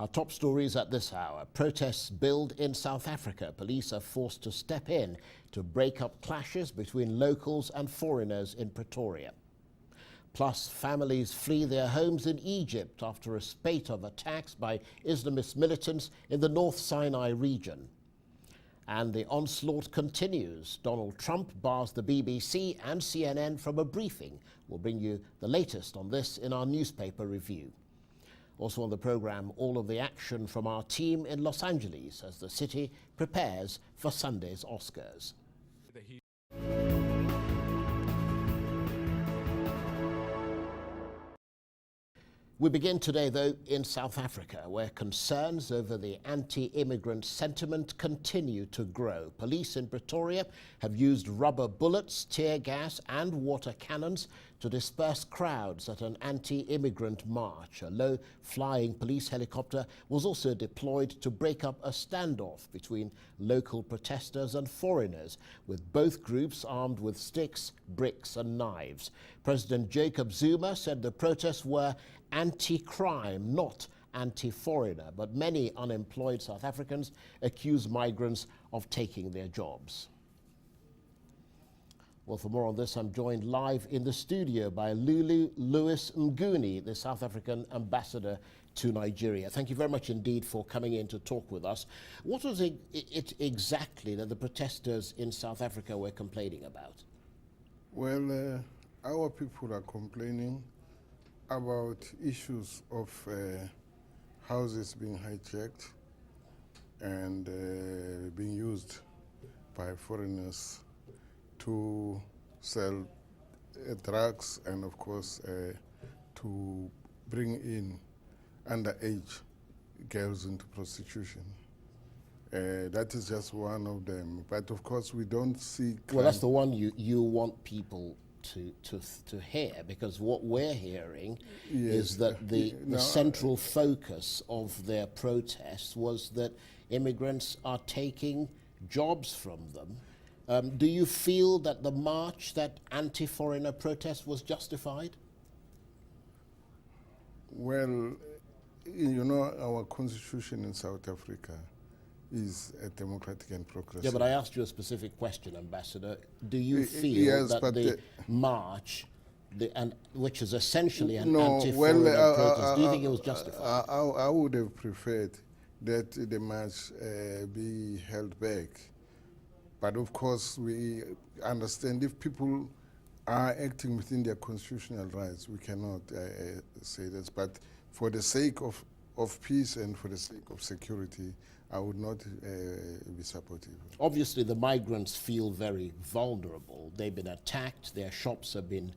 Our top stories at this hour. Protests build in South Africa. Police are forced to step in to break up clashes between locals and foreigners in Pretoria. Plus, families flee their homes in Egypt after a spate of attacks by Islamist militants in the North Sinai region. And the onslaught continues. Donald Trump bars the BBC and CNN from a briefing. We'll bring you the latest on this in our newspaper review. Also on the programme, all of the action from our team in Los Angeles as the city prepares for Sunday's Oscars. We begin today, though, in South Africa, where concerns over the anti-immigrant sentiment continue to grow. Police in Pretoria have used rubber bullets, tear gas and water cannons to disperse crowds at an anti-immigrant march. A low-flying police helicopter was also deployed to break up a standoff between local protesters and foreigners, with both groups armed with sticks, bricks and knives. President Jacob Zuma said the protests were anti-crime, not anti-foreigner, but many unemployed South Africans accuse migrants of taking their jobs. Well, for more on this, I'm joined live in the studio by Lulu Lewis Nguni, the South African ambassador to Nigeria. Thank you very much indeed for coming in to talk with us. What was it exactly that the protesters in South Africa were complaining about? Well, our people are complaining about issues of houses being hijacked and being used by foreigners to sell drugs and, of course, to bring in underage girls into prostitution. That is just one of them. But, of course, we don't see... Well, that's the one you want people to hear, because what we're hearing is that the central focus of their protests was that immigrants are taking jobs from them. Do you feel that the march, that anti-foreigner protest, was justified? Well, you know, our constitution in South Africa is a democratic and progressive. Yeah, but I asked you a specific question, Ambassador. Do you feel that the march, which is essentially an anti-foreigner protest, do you think it was justified? I would have preferred that the march be held back. But of course, we understand if people are acting within their constitutional rights, we cannot say this. But for the sake of peace and for the sake of security, I would not be supportive. Obviously, the migrants feel very vulnerable. They've been attacked, their shops have been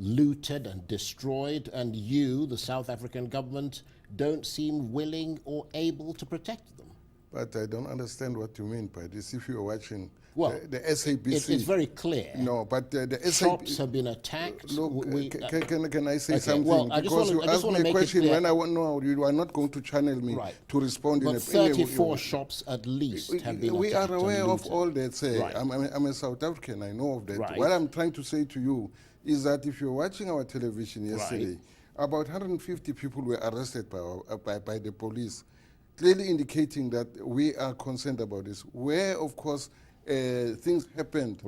looted and destroyed, and you, the South African government, don't seem willing or able to protect them. But I don't understand what you mean by this. If you're watching the SABC... It's very clear. No, but the shops have been attacked. Look, can I say something? Well, because you asked me a question when I want to know, you are not going to channel me to respond in a... But 34 shops at least have been attacked. We are aware of all that. Right. I'm a South African, I know of that. Right. What I'm trying to say to you is that if you're watching our television yesterday, about 150 people were arrested by the police, clearly indicating that we are concerned about this. Where, of course, things happened,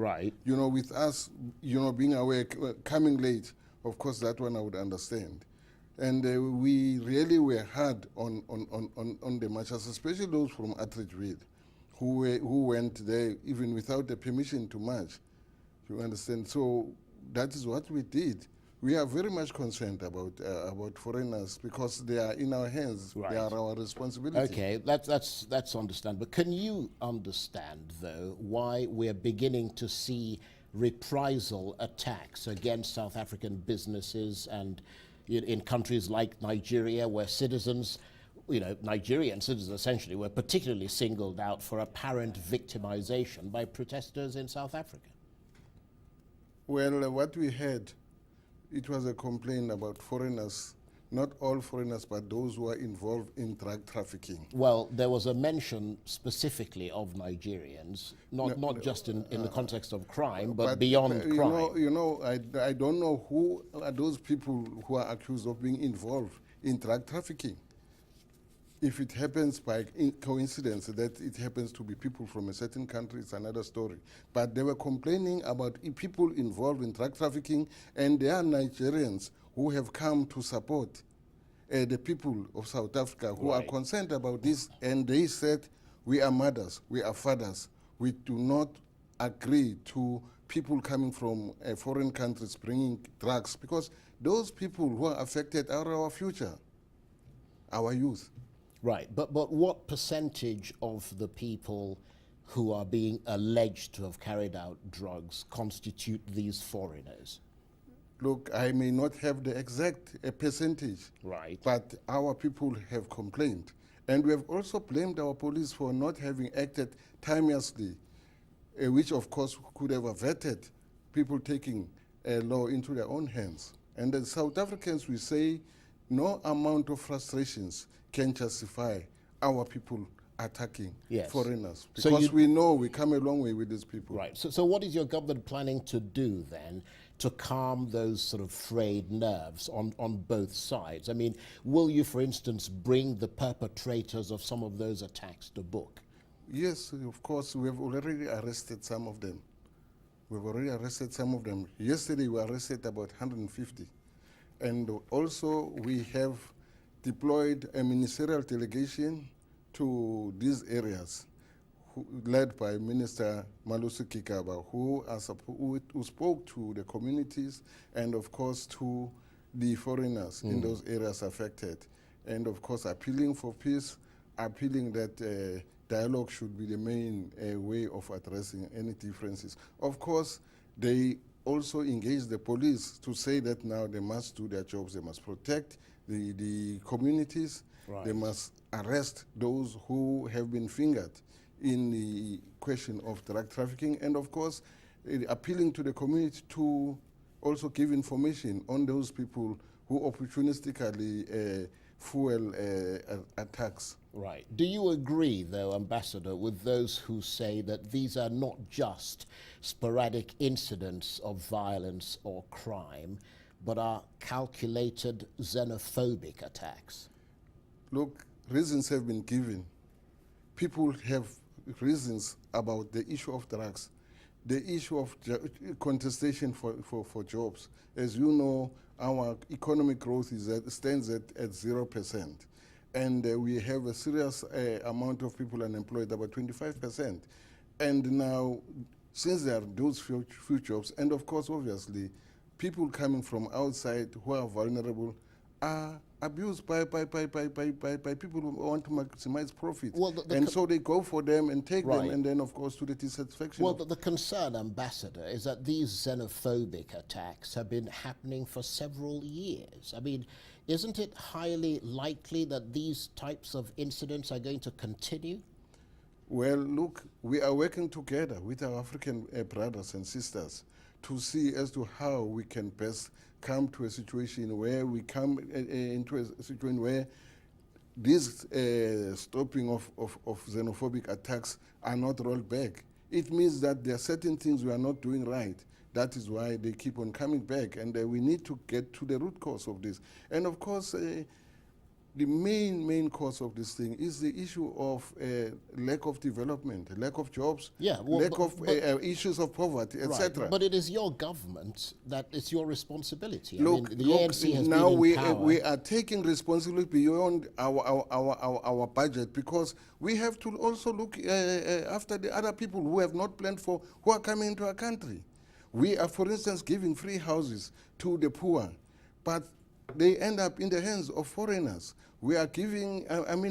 you know, with us, you know, being aware, coming late, of course, that one I would understand. And we really were hard on the marchers, especially those from Atteridgeville, who went there even without the permission to march. You understand? So that is what we did. We are very much concerned about foreigners because they are in our hands. They are our responsibility. Okay, that's understandable. Can you understand, though, why we're beginning to see reprisal attacks against South African businesses and in countries like Nigeria, where citizens, you know, Nigerian citizens essentially were particularly singled out for apparent victimization by protesters in South Africa? Well, what we had, it was a complaint about foreigners, not all foreigners, but those who are involved in drug trafficking. Well, there was a mention specifically of Nigerians, not just in the context of crime, but beyond crime. You know, I don't know who are those people who are accused of being involved in drug trafficking. If it happens by coincidence that it happens to be people from a certain country, it's another story. But they were complaining about people involved in drug trafficking, and there are Nigerians who have come to support the people of South Africa who are concerned about this, and they said, we are mothers, we are fathers, we do not agree to people coming from foreign countries bringing drugs, because those people who are affected are our future, our youth. Right, but what percentage of the people who are being alleged to have carried out drugs constitute these foreigners? Look, I may not have the exact percentage, right, but our people have complained. And we have also blamed our police for not having acted timeously, which of course could have averted people taking law into their own hands. And as South Africans, we say no amount of frustrations can justify our people attacking foreigners, because so we know we come a long way with these people. Right. So what is your government planning to do then to calm those sort of frayed nerves on both sides? I mean, will you, for instance, bring the perpetrators of some of those attacks to book? Yes, of course. We have already arrested some of them. We've already arrested some of them. Yesterday we arrested about 150. And also we have deployed a ministerial delegation to these areas, led by Minister Malusi Kikaba, who spoke to the communities and, of course, to the foreigners in those areas affected. And, of course, appealing for peace, appealing that dialogue should be the main way of addressing any differences. Of course, they also engage the police to say that now they must do their jobs, they must protect the communities, they must arrest those who have been fingered in the question of drug trafficking, and of course appealing to the community to also give information on those people who opportunistically fuel attacks. Right. Do you agree, though, Ambassador, with those who say that these are not just sporadic incidents of violence or crime, but are calculated xenophobic attacks? Look, reasons have been given. People have reasons about the issue of drugs, the issue of contestation for jobs. As you know, our economic growth stands at 0%. And we have a serious amount of people unemployed, about 25%. And now, since there are those few jobs, and of course, obviously, people coming from outside who are vulnerable are abused by people who want to maximize profits. Well, and so they go for them and take them, and then, of course, to the dissatisfaction. Well, the concern, Ambassador, is that these xenophobic attacks have been happening for several years. I mean, isn't it highly likely that these types of incidents are going to continue? Well, look, we are working together with our African brothers and sisters to see as to how we can best come to a situation where we come into a situation where this stopping of xenophobic attacks are not rolled back. It means that there are certain things we are not doing right. That is why they keep on coming back, and we need to get to the root cause of this. And of course, the main cause of this thing is the issue of lack of development, lack of jobs, lack of issues of poverty, etc. But it is your government that it's your responsibility. Look, I mean, the ANC has now been in power. we are taking responsibility beyond our budget, because we have to also look after the other people who have not planned for, who are coming into our country. We are, for instance, giving free houses to the poor, but they end up in the hands of foreigners. We are giving,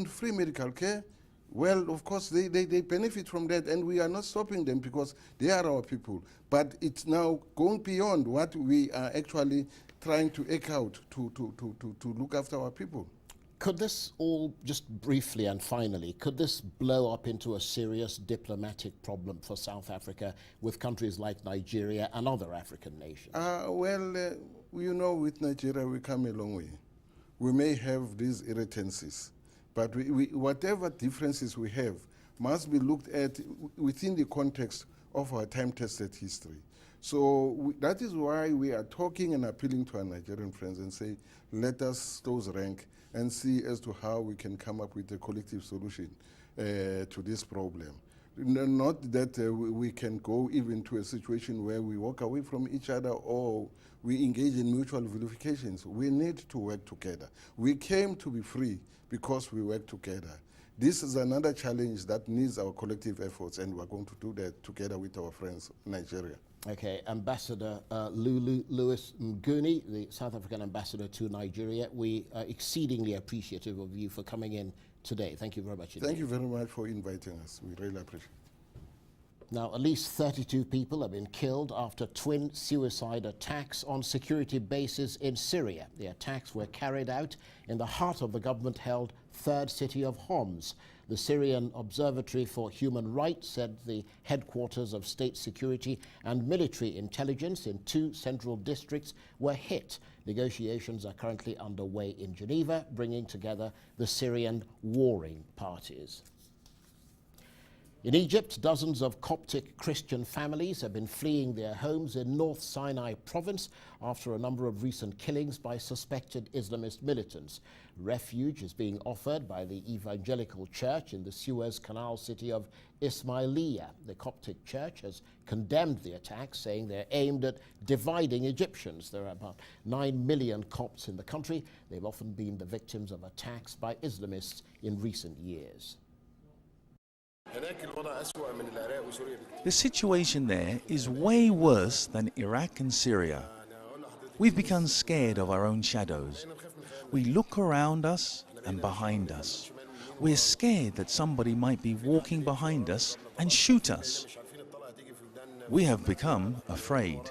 free medical care. Well, of course, they benefit from that, and we are not stopping them because they are our people. But it's now going beyond what we are actually trying to eke out to look after our people. Could this all, just briefly and finally, could this blow up into a serious diplomatic problem for South Africa with countries like Nigeria and other African nations? You know, with Nigeria, we come a long way. We may have these irritancies, but whatever differences we have must be looked at within the context of our time-tested history. So that is why we are talking and appealing to our Nigerian friends and say, let us close rank and see as to how we can come up with a collective solution to this problem. Not that we can go even to a situation where we walk away from each other or we engage in mutual vilifications. We need to work together. We came to be free because we work together. This is another challenge that needs our collective efforts, and we're going to do that together with our friends in Nigeria. Okay, Ambassador Louis Mguni, the South African ambassador to Nigeria, we are exceedingly appreciative of you for coming in today. Thank you very much indeed. Thank you very much for inviting us. We really appreciate it. Now, at least 32 people have been killed after twin suicide attacks on security bases in Syria. The attacks were carried out in the heart of the government-held third city of Homs. The Syrian Observatory for Human Rights said the headquarters of state security and military intelligence in 2 central districts were hit. Negotiations are currently underway in Geneva, bringing together the Syrian warring parties. In Egypt, dozens of Coptic Christian families have been fleeing their homes in North Sinai province after a number of recent killings by suspected Islamist militants. Refuge is being offered by the Evangelical Church in the Suez Canal city of Ismailia. The Coptic Church has condemned the attacks, saying they're aimed at dividing Egyptians. There are about 9 million Copts in the country. They've often been the victims of attacks by Islamists in recent years. The situation there is way worse than Iraq and Syria. We've become scared of our own shadows. We look around us and behind us. We're scared that somebody might be walking behind us and shoot us. We have become afraid.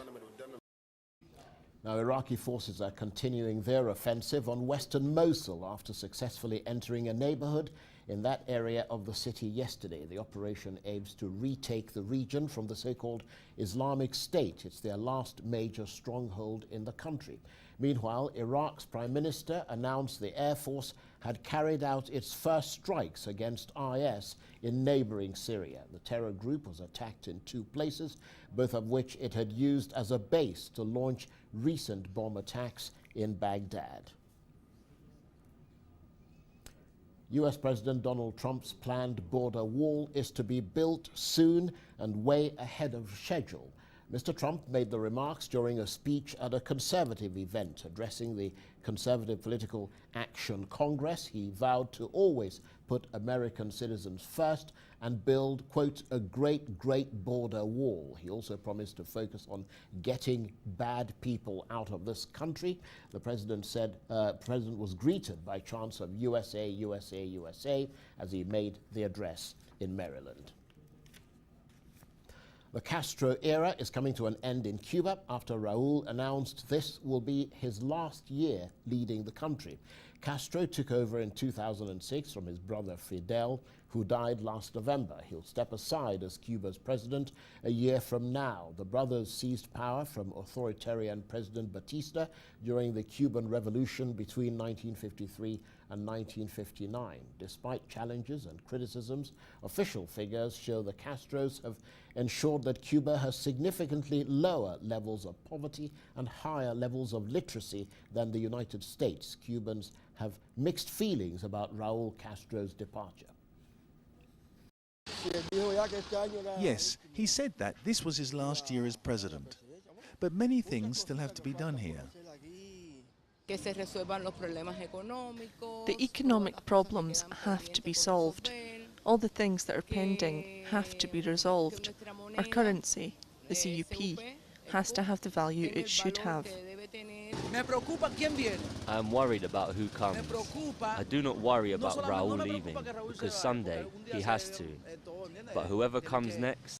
Now, Iraqi forces are continuing their offensive on western Mosul after successfully entering a neighborhood in that area of the city yesterday. The operation aims to retake the region from the so-called Islamic State. It's their last major stronghold in the country. Meanwhile, Iraq's Prime Minister announced the Air Force had carried out its first strikes against IS in neighboring Syria. The terror group was attacked in 2 places, both of which it had used as a base to launch recent bomb attacks in Baghdad. US President Donald Trump's planned border wall is to be built soon and way ahead of schedule. Mr. Trump made the remarks during a speech at a conservative event addressing the Conservative Political Action Congress. He vowed to always put American citizens first and build, quote, a great border wall. He also promised to focus on getting bad people out of this country. The president said president was greeted by chants of USA, USA, USA as he made the address in Maryland. The Castro era is coming to an end in Cuba after Raúl announced this will be his last year leading the country. Castro took over in 2006 from his brother Fidel, who died last November. He'll step aside as Cuba's president a year from now. The brothers seized power from authoritarian President Batista during the Cuban Revolution between 1953 and 1959. Despite challenges and criticisms, official figures show the Castros have ensured that Cuba has significantly lower levels of poverty and higher levels of literacy than the United States. Cubans have mixed feelings about Raúl Castro's departure. Yes, he said that this was his last year as president. But many things still have to be done here. The economic problems have to be solved. All the things that are pending have to be resolved. Our currency, the CUP, has to have the value it should have. I am worried about who comes. I do not worry about Raúl leaving, because someday he has to. But whoever comes next,